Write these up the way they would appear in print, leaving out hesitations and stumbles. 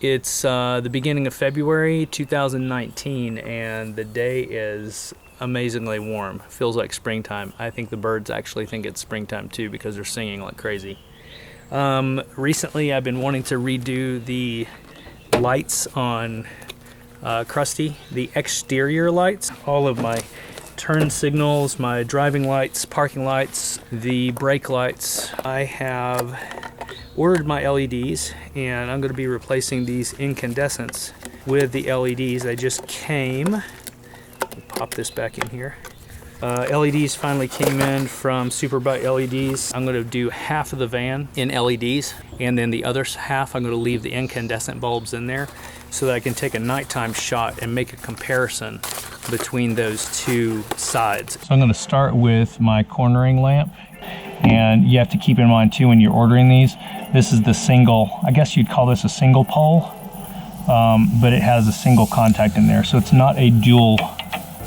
It's the beginning of February 2019, and the day is amazingly warm. Feels like springtime. I think the birds actually think it's springtime too because they're singing like crazy. Recently I've been wanting to redo the lights on Crusty, the exterior lights, all of my turn signals, my driving lights, parking lights, the brake lights. I have ordered my LEDs, and I'm going to be replacing these incandescents with the LEDs. They just came. Pop this back in here. LEDs finally came in from Superbite LEDs. I'm going to do half of the van in LEDs, and then the other half I'm going to leave the incandescent bulbs in there so that I can take a nighttime shot and make a comparison between those two sides. So I'm going to start with my cornering lamp, and you have to keep in mind too when you're ordering these, this is the single, I guess you'd call this a single pole, but it has a single contact in there, so it's not a dual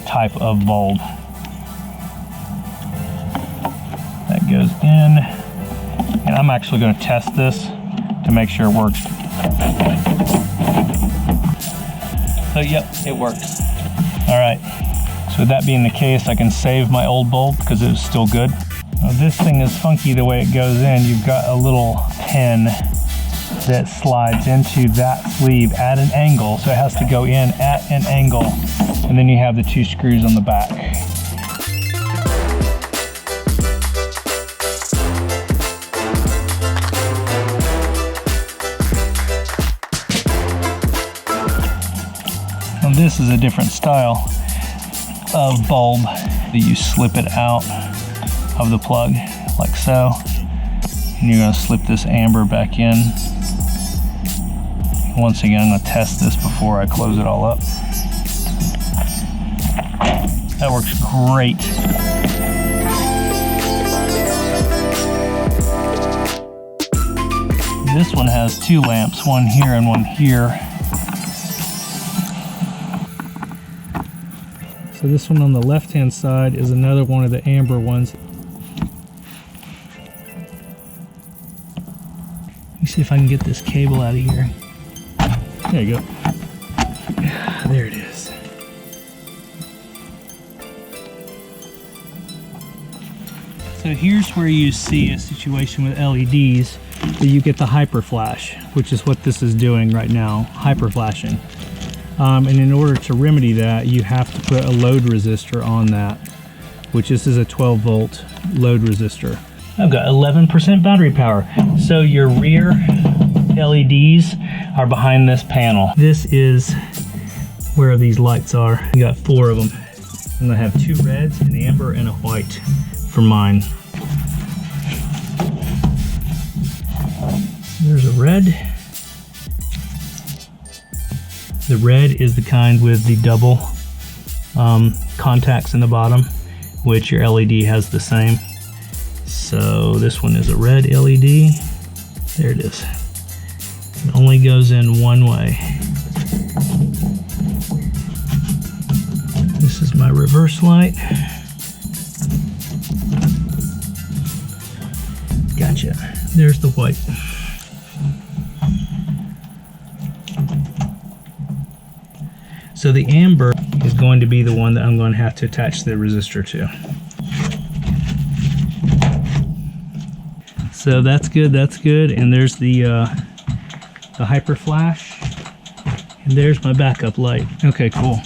type of bulb. That goes in, and I'm actually going to test this to make sure it works. So yep, it works. All right, so that being the case, I can save my old bulb because it was still good. Now this thing is funky the way it goes in. You've got a little pin that slides into that sleeve at an angle, so it has to go in at an angle, and then you have the two screws on the back. Now this is a different style of bulb that you slip it out of the plug like so, and you're going to slip this amber back in. Once again, I'm going to test this before I close it all up. That works great. This one has two lamps, one here and one here. So this one on the left hand side is another one of the amber ones. Let me see if I can get this cable out of here. There you go. There it is. So here's where you see a situation with LEDs that you get the hyper flash, which is what this is doing right now, hyper flashing. And in order to remedy that, you have to put a load resistor on that, which this is a 12 volt load resistor. I've got 11% battery power. So your rear LEDs are behind this panel. This is where these lights are. You got 4 of them. I'm gonna have 2 reds, an amber, and a white for mine. There's a red. The red is the kind with the double contacts in the bottom, which your LED has the same. So this one is a red LED. There it is. It only goes in one way. This is my reverse light. Gotcha. There's the white. So the amber is going to be the one that I'm going to have to attach the resistor to. So that's good, and there's the hyper flash, and there's my backup light. Okay, cool.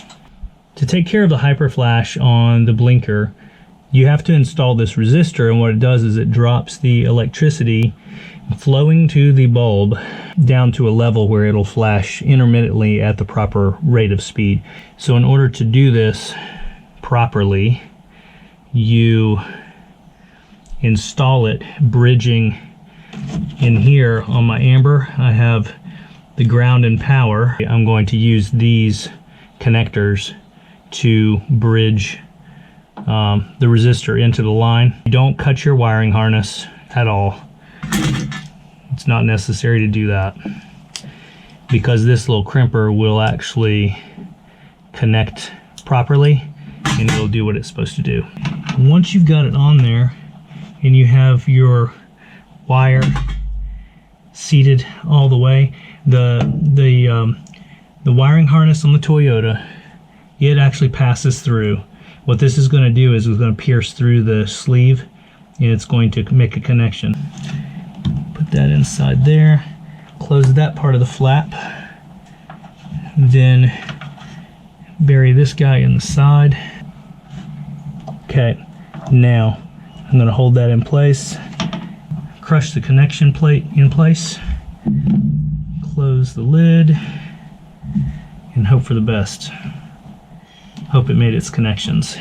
To take care of the hyper flash on the blinker, you have to install this resistor, and what it does is it drops the electricity flowing to the bulb down to a level where it'll flash intermittently at the proper rate of speed. So in order to do this properly, you install it bridging in here on my amber. I have the ground and power. I'm going to use these connectors to bridge the resistor into the line. Don't cut your wiring harness at all. It's not necessary to do that because this little crimper will actually connect properly and it'll do what it's supposed to do. Once you've got it on there and you have your wire seated all the way, the wiring harness on the Toyota, it actually passes through. What this is going to do is it's going to pierce through the sleeve, and it's going to make a connection. Put that inside there, close that part of the flap, then bury this guy in the side. Okay, now I'm going to hold that in place, crush the connection plate in place, close the lid, and hope for the best. Hope it made its connections.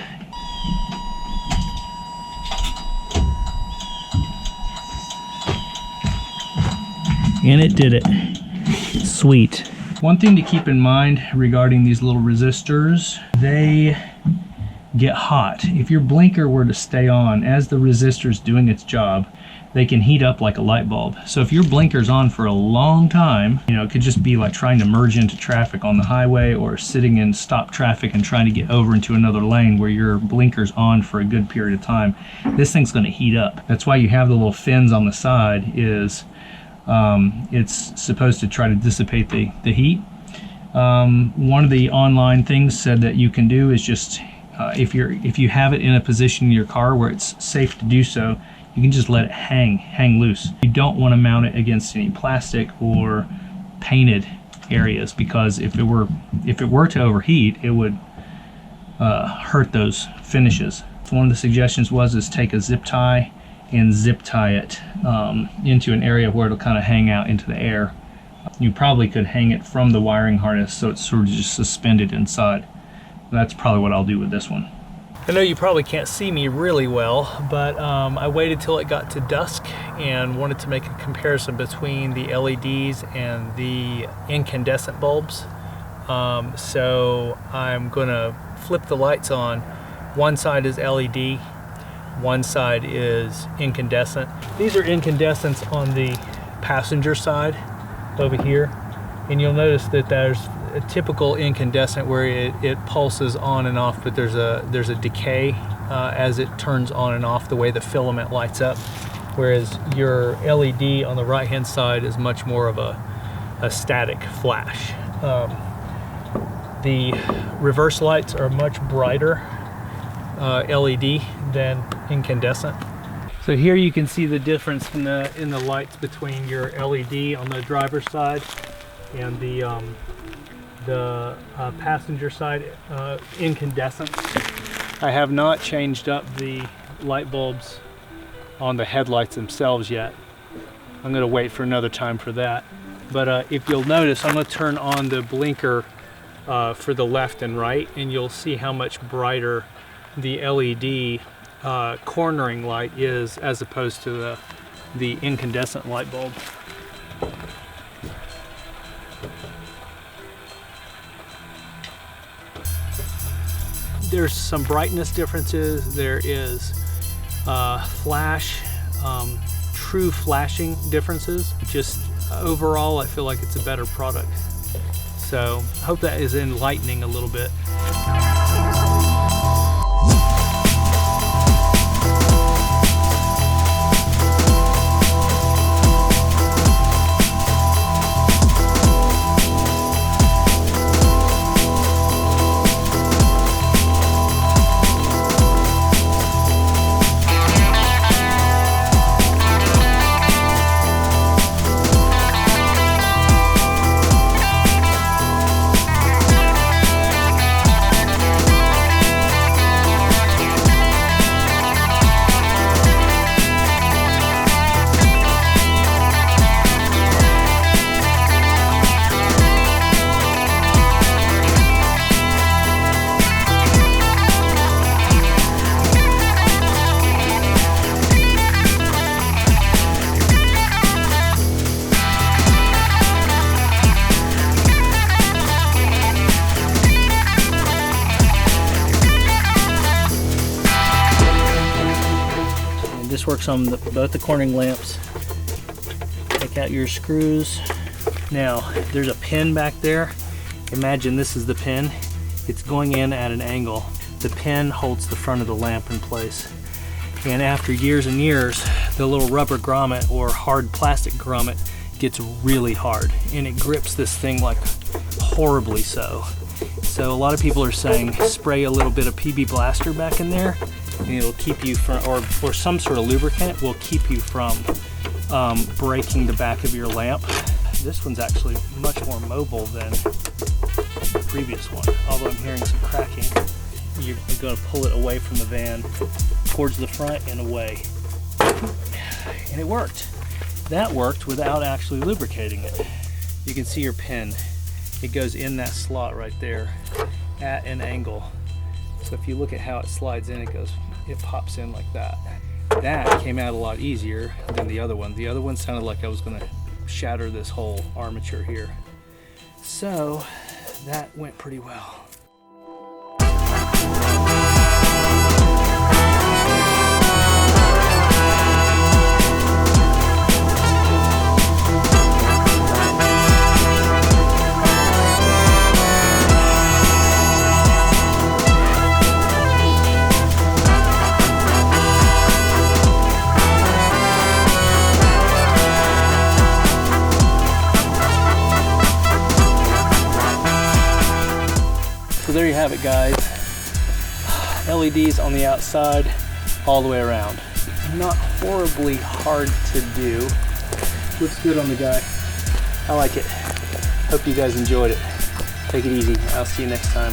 And it did it. Sweet. One thing to keep in mind regarding these little resistors, they get hot. If your blinker were to stay on as the resistor's doing its job, they can heat up like a light bulb. So if your blinker's on for a long time, you know, it could just be like trying to merge into traffic on the highway, or sitting in stop traffic and trying to get over into another lane where your blinker's on for a good period of time. This thing's going to heat up. That's why you have the little fins on the side, is it's supposed to try to dissipate the heat. One of the online things said that you can do is just if you have it in a position in your car where it's safe to do so, you can just let it hang loose. You don't want to mount it against any plastic or painted areas, because if it were to overheat, it would hurt those finishes. So one of the suggestions is take a zip tie and zip tie it into an area where it'll kind of hang out into the air. You probably could hang it from the wiring harness so it's sort of just suspended inside. That's probably what I'll do with this one. I know you probably can't see me really well, but I waited till it got to dusk and wanted to make a comparison between the LEDs and the incandescent bulbs. So I'm gonna flip the lights on. One side is LED, one side is incandescent. These are incandescents on the passenger side over here, and you'll notice that there's a typical incandescent where it pulses on and off, but there's a decay as it turns on and off, the way the filament lights up, whereas your LED on the right hand side is much more of a static flash. The reverse lights are much brighter LED than incandescent. So here you can see the difference in the lights between your LED on the driver's side and the passenger side incandescent. I have not changed up the light bulbs on the headlights themselves yet. I'm going to wait for another time for that. But if you'll notice, I'm going to turn on the blinker for the left and right, and you'll see how much brighter the LED cornering light is as opposed to the incandescent light bulb. There's some brightness differences. There is flash, true flashing differences. Just overall, I feel like it's a better product. So I hope that is enlightening a little bit. This works on both the cornering lamps. Take out your screws. Now, there's a pin back there. Imagine this is the pin. It's going in at an angle. The pin holds the front of the lamp in place. And after years and years, the little rubber grommet or hard plastic grommet gets really hard, and it grips this thing like horribly so. So a lot of people are saying spray a little bit of PB Blaster back in there, and it'll keep you from, or some sort of lubricant will keep you from breaking the back of your lamp. This one's actually much more mobile than the previous one, although I'm hearing some cracking. You're going to pull it away from the van towards the front and away. And it worked. That worked without actually lubricating it. You can see your pin. It goes in that slot right there at an angle. So if you look at how it slides in, it pops in like that. That came out a lot easier than the other one. The other one sounded like I was going to shatter this whole armature here. So that went pretty well. So there you have it, guys. LEDs on the outside all the way around. Not horribly hard to do. Looks good on the guy. I like it. Hope you guys enjoyed it. Take it easy. I'll see you next time.